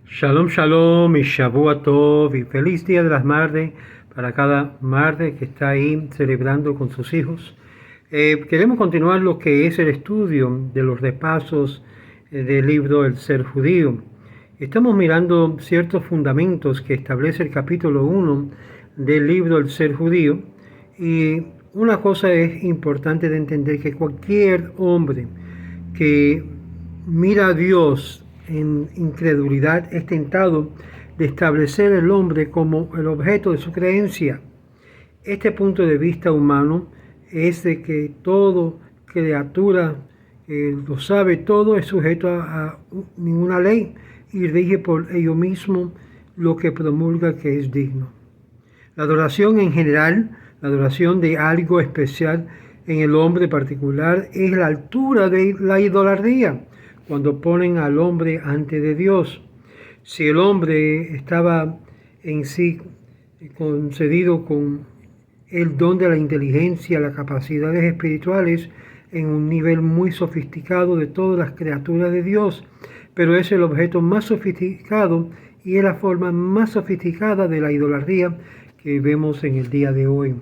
Shalom, shalom y Shavua Tov y feliz Día de las Madres para cada madre que está ahí celebrando con sus hijos. Queremos continuar lo que es el estudio de los repasos del libro El Ser Judío. Estamos mirando ciertos fundamentos que establece el capítulo 1 del libro El Ser Judío, y una cosa es importante de entender: que cualquier hombre que mira a Dios en incredulidad es tentado de establecer el hombre como el objeto de su creencia. Este punto de vista humano es de que toda criatura lo sabe todo, es sujeto a ninguna ley y rige por ello mismo lo que promulga que es digno. La adoración en general, la adoración de algo especial en el hombre particular, es la altura de la idolatría, cuando ponen al hombre ante de Dios. Si el hombre estaba en sí concedido con el don de la inteligencia, las capacidades espirituales, en un nivel muy sofisticado de todas las criaturas de Dios, pero es el objeto más sofisticado y es la forma más sofisticada de la idolatría que vemos en el día de hoy.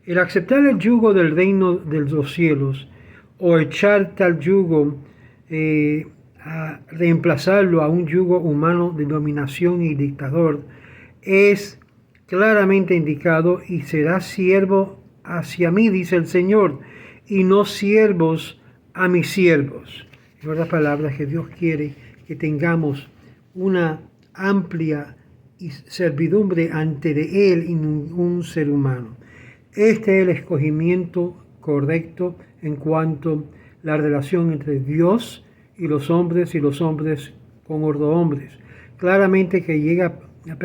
El aceptar el yugo del reino de los cielos o echar tal yugo, a reemplazarlo a un yugo humano de dominación y dictador, es claramente indicado: y será siervo hacia mí, dice el Señor, y no siervos a mis siervos. En otras palabras, que Dios quiere que tengamos una amplia servidumbre ante de Él y ningún ser humano. Este es el escogimiento correcto en cuanto a la relación entre Dios y los hombres con otros hombres. Claramente que llega a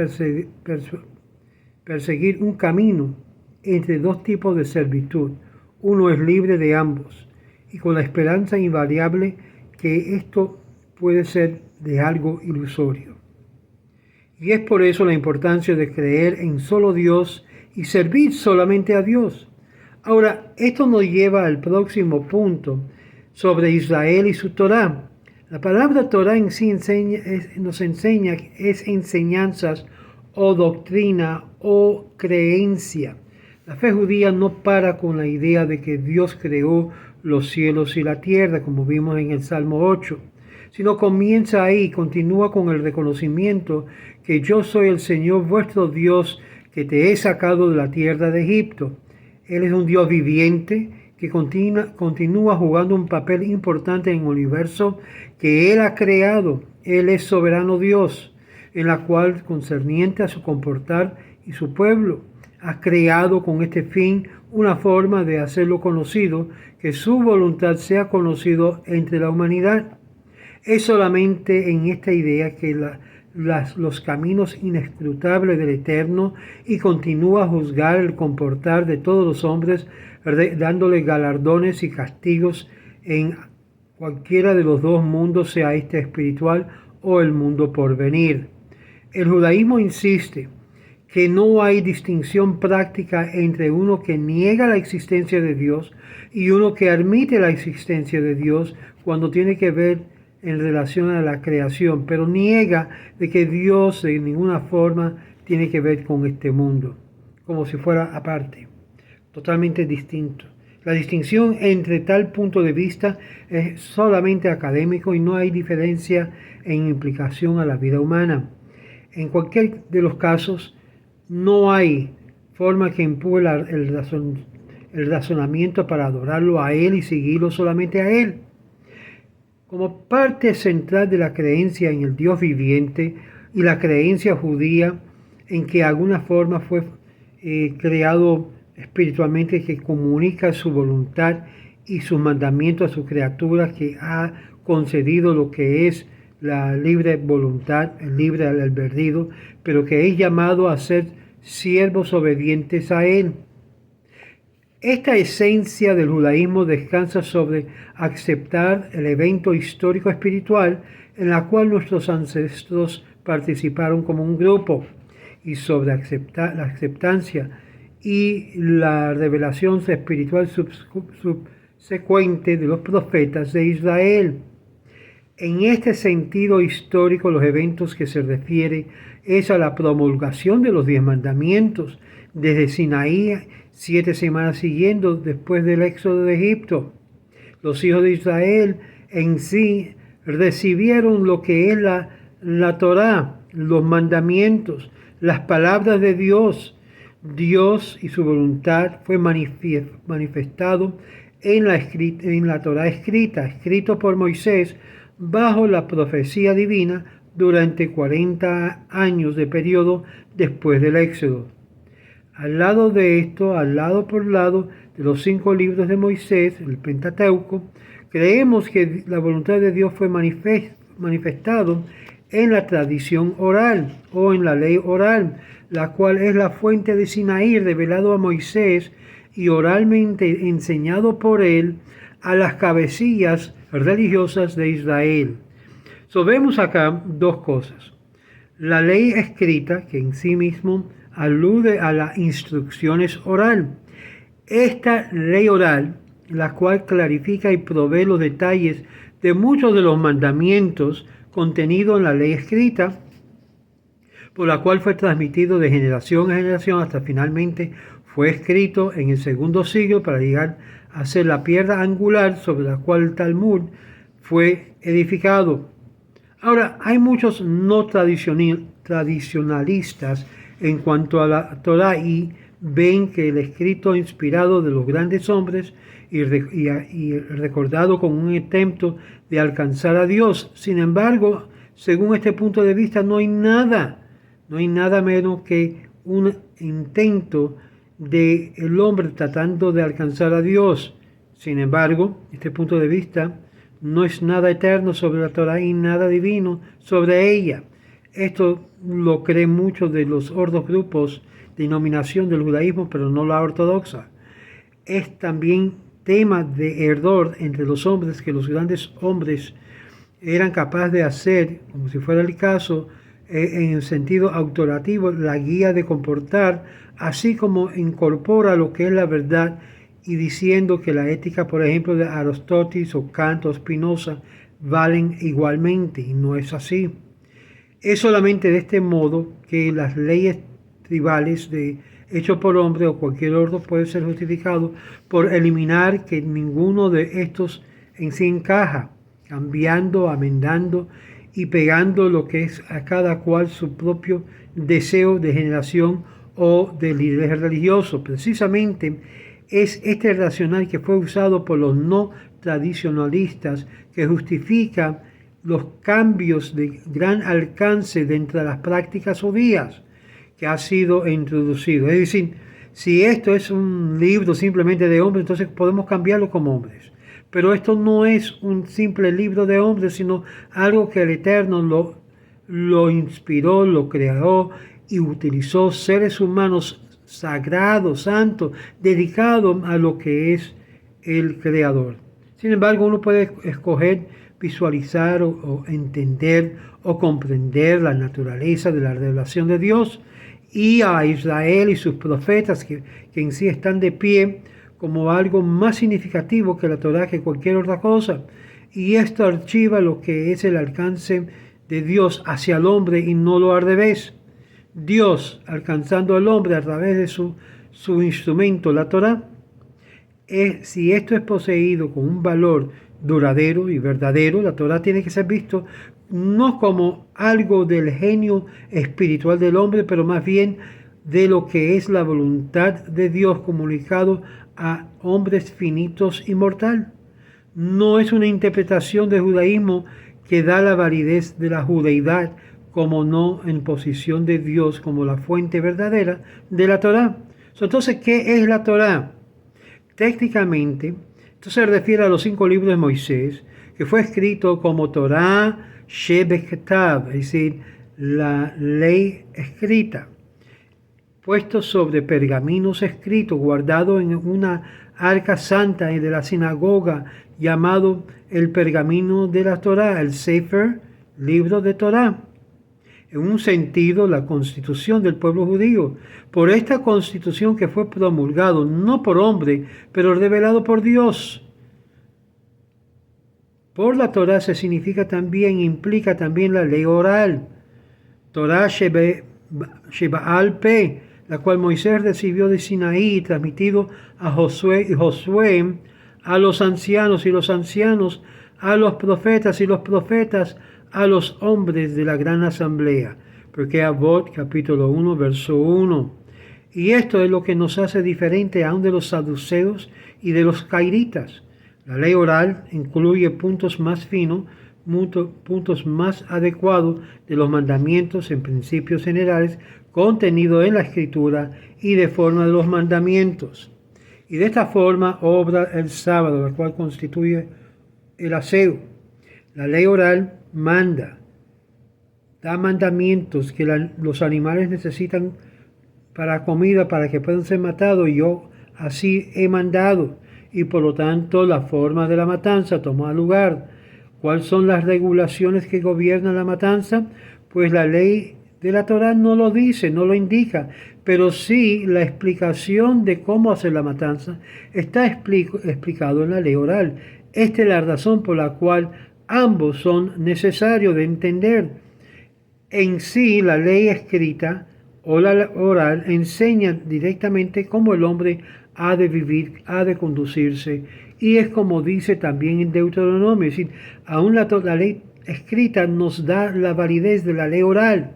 perseguir un camino entre dos tipos de servitud. Uno es libre de ambos, y con la esperanza invariable que esto puede ser de algo ilusorio. Y es por eso la importancia de creer en solo Dios y servir solamente a Dios. Ahora, esto nos lleva al próximo punto sobre Israel y su Torá. La palabra Torá en sí nos enseña, es enseñanzas o doctrina o creencia. La fe judía no para con la idea de que Dios creó los cielos y la tierra, como vimos en el Salmo 8, sino comienza ahí, continúa con el reconocimiento que yo soy el Señor vuestro Dios, que te he sacado de la tierra de Egipto. Él es un Dios viviente que continúa jugando un papel importante en el universo que Él ha creado. Él es soberano Dios, en la cual, concerniente a su comportar y su pueblo, ha creado con este fin una forma de hacerlo conocido, que su voluntad sea conocido entre la humanidad. Es solamente en esta idea que los caminos inescrutables del Eterno, y continúa a juzgar el comportar de todos los hombres, dándole galardones y castigos en cualquiera de los dos mundos, sea este espiritual o el mundo por venir. El judaísmo insiste que no hay distinción práctica entre uno que niega la existencia de Dios y uno que admite la existencia de Dios cuando tiene que ver en relación a la creación, pero niega de que Dios de ninguna forma tiene que ver con este mundo, como si fuera aparte, totalmente distinto. La distinción entre tal punto de vista es solamente académico y no hay diferencia en implicación a la vida humana. En cualquier de los casos, no hay forma que empuje el razonamiento para adorarlo a Él y seguirlo solamente a Él. Como parte central de la creencia en el Dios viviente y la creencia judía en que de alguna forma fue creado espiritualmente, que comunica su voluntad y sus mandamientos a sus criaturas, que ha concedido lo que es la libre voluntad, el libre albedrío, pero que es llamado a ser siervos obedientes a Él. Esta esencia del judaísmo descansa sobre aceptar el evento histórico espiritual en la cual nuestros ancestros participaron como un grupo, y sobre la aceptancia y la revelación espiritual subsecuente de los profetas de Israel. En este sentido histórico, los eventos que se refiere es a la promulgación de los 10 mandamientos desde Sinaí, 7 semanas siguiendo después del éxodo de Egipto. Los hijos de Israel en sí recibieron lo que es la Torá, los mandamientos, las palabras de Dios. Dios y su voluntad fue manifestado en la Torá escrito por Moisés bajo la profecía divina durante 40 años de periodo después del Éxodo. Al lado de esto, al lado por lado de los 5 libros de Moisés, el Pentateuco, creemos que la voluntad de Dios fue manifestado en la tradición oral o en la ley oral, la cual es la fuente de Sinaí revelado a Moisés y oralmente enseñado por él a las cabecillas religiosas de Israel. Vemos acá dos cosas. La ley escrita, que en sí mismo alude a las instrucciones oral. Esta ley oral, la cual clarifica y provee los detalles de muchos de los mandamientos contenidos en la ley escrita, por la cual fue transmitido de generación en generación hasta finalmente fue escrito en el segundo siglo para llegar a ser la piedra angular sobre la cual el Talmud fue edificado. Ahora, hay muchos no tradicionalistas en cuanto a la Torá y ven que el escrito inspirado de los grandes hombres y recordado con un intento de alcanzar a Dios. Sin embargo, según este punto de vista, no hay nada menos que un intento del hombre tratando de alcanzar a Dios. Sin embargo, este punto de vista no es nada eterno sobre la Torá y nada divino sobre ella. Esto lo creen muchos de los otros grupos de denominación del judaísmo, pero no la ortodoxa. Es también tema de error entre los hombres que los grandes hombres eran capaces de hacer, como si fuera el caso, en el sentido autorativo, la guía de comportar, así como incorpora lo que es la verdad y diciendo que la ética, por ejemplo, de Aristóteles o Kant o Spinoza valen igualmente, y no es así. Es solamente de este modo que las leyes tribales hecho por hombre o cualquier otro puede ser justificado por eliminar que ninguno de estos en sí encaja, cambiando, amendando y pegando lo que es a cada cual su propio deseo de generación o de líder religioso. Precisamente es este racional que fue usado por los no tradicionalistas que justifica los cambios de gran alcance dentro de las prácticas judías que ha sido introducido. Es decir, si esto es un libro simplemente de hombres, entonces podemos cambiarlo como hombres. Pero esto no es un simple libro de hombres, sino algo que el Eterno lo inspiró, lo creó y utilizó seres humanos sagrados, santos, dedicados a lo que es el Creador. Sin embargo, uno puede escoger visualizar o entender o comprender la naturaleza de la revelación de Dios y a Israel y sus profetas que en sí están de pie como algo más significativo que la Torá, que cualquier otra cosa. Y esto archiva lo que es el alcance de Dios hacia el hombre y no lo al revés. Dios alcanzando al hombre a través de su instrumento, la Torá. Si esto es poseído con un valor duradero y verdadero, la Torá tiene que ser visto no como algo del genio espiritual del hombre, pero más bien de lo que es la voluntad de Dios comunicado a hombres finitos y mortal. No es una interpretación del judaísmo que da la validez de la judeidad como no en posición de Dios como la fuente verdadera de la Torá. Entonces, ¿qué es la Torá? Técnicamente, esto se refiere a los 5 libros de Moisés, que fue escrito como Torá Shebektav, es decir, la ley escrita, puesto sobre pergaminos escritos, guardado en una arca santa de la sinagoga, llamado el pergamino de la Torá, el Sefer, libro de Torá. En un sentido, la constitución del pueblo judío. Por esta constitución que fue promulgado, no por hombre, pero revelado por Dios, por la Torah se significa también, implica también la ley oral. Torah Sheba'al Pe, la cual Moisés recibió de Sinaí y transmitido a Josué y Josué a los ancianos y los ancianos a los profetas y los profetas a los hombres de la gran asamblea. Porque Avot, capítulo 1, verso 1. Y esto es lo que nos hace diferente aún de los saduceos y de los cairitas. La ley oral incluye puntos más finos, puntos más adecuados de los mandamientos en principios generales contenidos en la Escritura y de forma de los mandamientos. Y de esta forma obra el sábado, la cual constituye el aseo. La ley oral da mandamientos que los animales necesitan para comida, para que puedan ser matados. Yo así he mandado. Y por lo tanto la forma de la matanza toma lugar. ¿Cuáles son las regulaciones que gobiernan la matanza? Pues la ley de la Torah no lo dice, no lo indica, pero sí la explicación de cómo hacer la matanza está explicado en la ley oral. Esta es la razón por la cual ambos son necesarios de entender. En sí, la ley escrita o la oral enseña directamente cómo el hombre ha de vivir, ha de conducirse, y es como dice también en Deuteronomio, es decir, aún la ley escrita nos da la validez de la ley oral,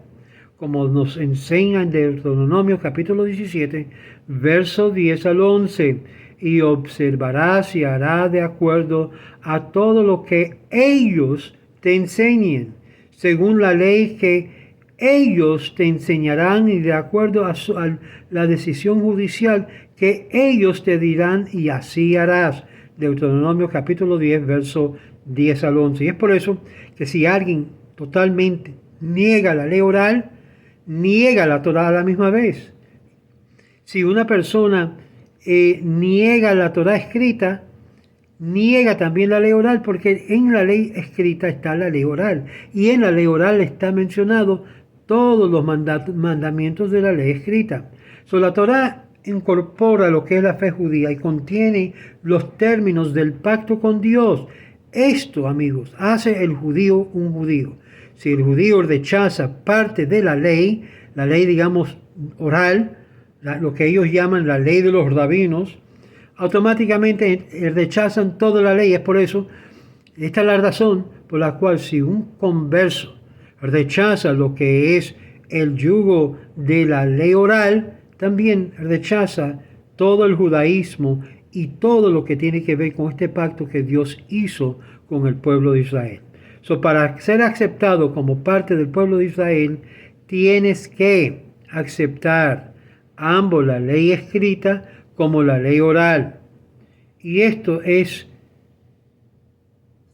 como nos enseña en Deuteronomio capítulo 17, verso 10 al 11, y observarás y harás de acuerdo a todo lo que ellos te enseñen, según la ley que ellos te enseñarán y de acuerdo a la decisión judicial que ellos te dirán, y así harás. Deuteronomio capítulo 10, verso 10 al 11. Y es por eso que si alguien totalmente niega la ley oral, niega la Torah a la misma vez. Si una persona niega la Torah escrita, niega también la ley oral, porque en la ley escrita está la ley oral. Y en la ley oral está mencionado todos los mandamientos de la ley escrita. La Torah incorpora lo que es la fe judía y contiene los términos del pacto con Dios. Esto, amigos, hace el judío un judío. Si el judío rechaza parte de la ley, digamos oral, lo que ellos llaman la ley de los rabinos, automáticamente rechazan toda la ley. Es por eso, esta es la razón por la cual si un converso rechaza lo que es el yugo de la ley oral, también rechaza todo el judaísmo y todo lo que tiene que ver con este pacto que Dios hizo con el pueblo de Israel. Para ser aceptado como parte del pueblo de Israel, tienes que aceptar ambos, la ley escrita como la ley oral. Y esto es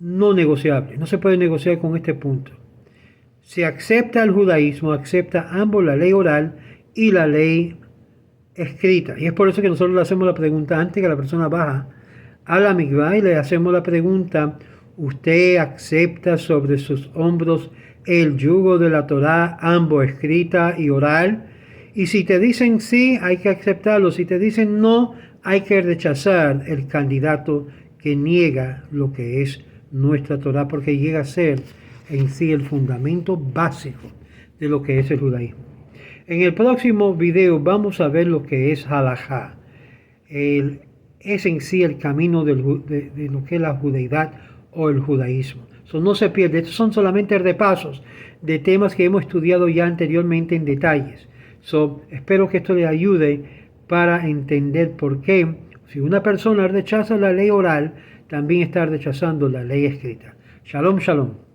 no negociable, no se puede negociar con este punto. Se acepta el judaísmo, acepta ambos, la ley oral y la ley escrita. Y es por eso que nosotros le hacemos la pregunta antes que la persona baja a la mikvah, y le hacemos la pregunta: ¿usted acepta sobre sus hombros el yugo de la Torah, ambos escrita y oral? Y si te dicen sí, hay que aceptarlo. Si te dicen no, hay que rechazar el candidato que niega lo que es nuestra Torah, porque llega a ser en sí el fundamento básico de lo que es el judaísmo. En el próximo video vamos a ver lo que es halajá. Es en sí el camino de lo que es la judeidad o el judaísmo. No se pierde. Estos son solamente repasos de temas que hemos estudiado ya anteriormente en detalles. Espero que esto le ayude para entender por qué, si una persona rechaza la ley oral, también está rechazando la ley escrita. Shalom, shalom.